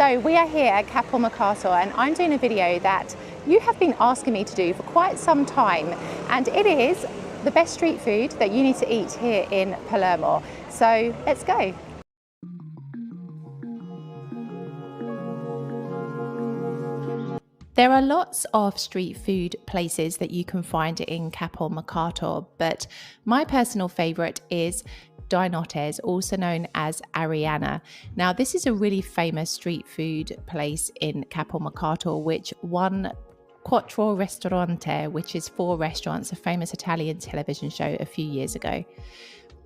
So we are here at Capo Mercato and I'm doing a video that you have been asking me to do for quite some time, and it is the best street food that you need to eat here in Palermo. So let's go. There are lots of street food places that you can find in Capo Mercato, but my personal favourite is Dinotte's, also known as Ariana. Now, this is a really famous street food place in Capo Mercato, which won Quattro Ristorante, which is 4 restaurants, a famous Italian television show a few years ago.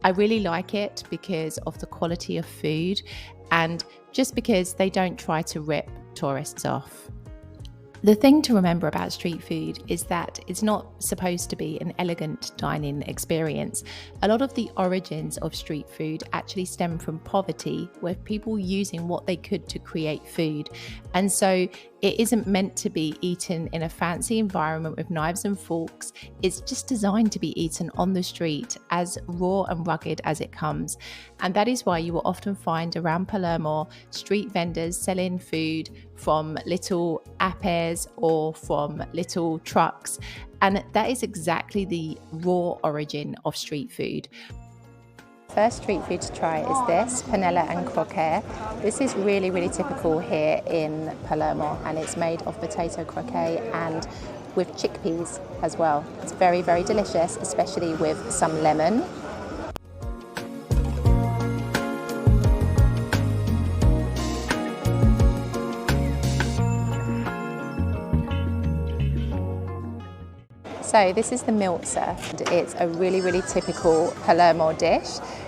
I really like it because of the quality of food and just because they don't try to rip tourists off. The thing to remember about street food is that it's not supposed to be an elegant dining experience. A lot of the origins of street food actually stem from poverty, with people using what they could to create food. And so it isn't meant to be eaten in a fancy environment with knives and forks. It's just designed to be eaten on the street, as raw and rugged as it comes. And that is why you will often find around Palermo street vendors selling food from little apes or from little trucks. And that is exactly the raw origin of street food. First street food to try is this, panella and croquet. This is really typical here in Palermo, and it's made of potato croquet and with chickpeas as well. It's very delicious, especially with some lemon. So this is the milza. It's a really typical Palermo dish.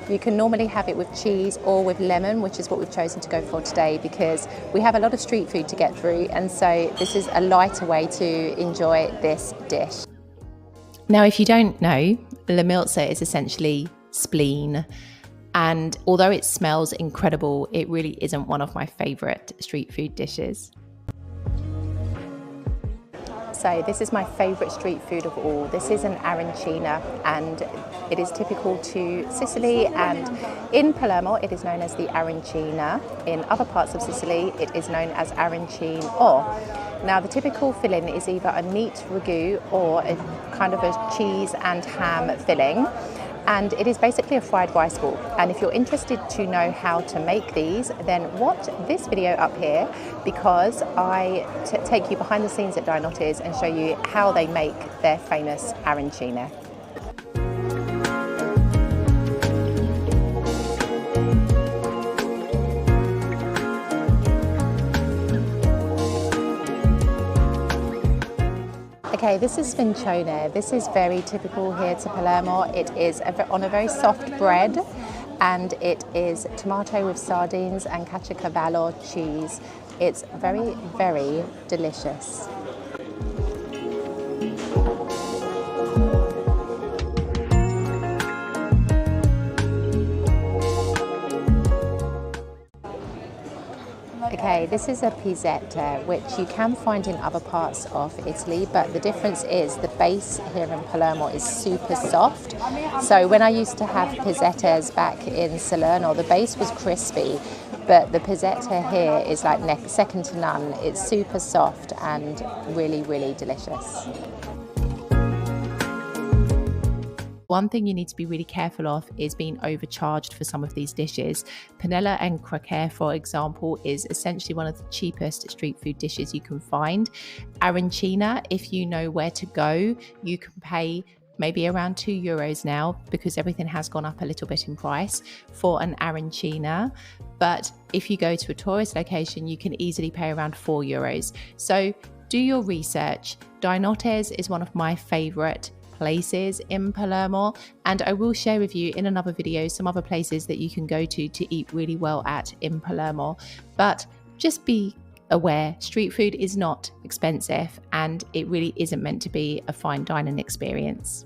You can normally have it with cheese or with lemon, which is what we've chosen to go for today because we have a lot of street food to get through, and so this is a lighter way to enjoy this dish. Now, if you don't know, la milza is essentially spleen, and although it smells incredible, it really isn't one of my favourite street food dishes. So this is my favourite street food of all. This is an arancina, and it is typical to Sicily, and in Palermo it is known as the arancina. In other parts of Sicily it is known as arancine or. Now, the typical filling is either a meat ragu or a kind of a cheese and ham filling. And it is basically a fried rice ball. And if you're interested to know how to make these, then watch this video up here, because I take you behind the scenes at Dinotte's and show you how they make their famous arancina. Okay, this is sfincione. This is very typical here to Palermo. It is on a very soft bread, and it is tomato with sardines and caciocavallo cheese. It's very delicious. Okay, this is a pizzetta, which you can find in other parts of Italy, but the difference is the base here in Palermo is super soft. So when I used to have pizzettas back in Salerno, the base was crispy, but the pizzetta here is like second to none. It's super soft and really delicious. One thing you need to be really careful of is being overcharged for some of these dishes. Panella and croquet, for example, is essentially one of the cheapest street food dishes you can find. Arancina, if you know where to go, you can pay maybe around €2 now, because everything has gone up a little bit in price for an arancina. But if you go to a tourist location, you can easily pay around €4. So do your research. Dinotte's is one of my favourite places in Palermo, and I will share with you in another video some other places that you can go to eat really well at in Palermo. But just be aware, street food is not expensive, and it really isn't meant to be a fine dining experience.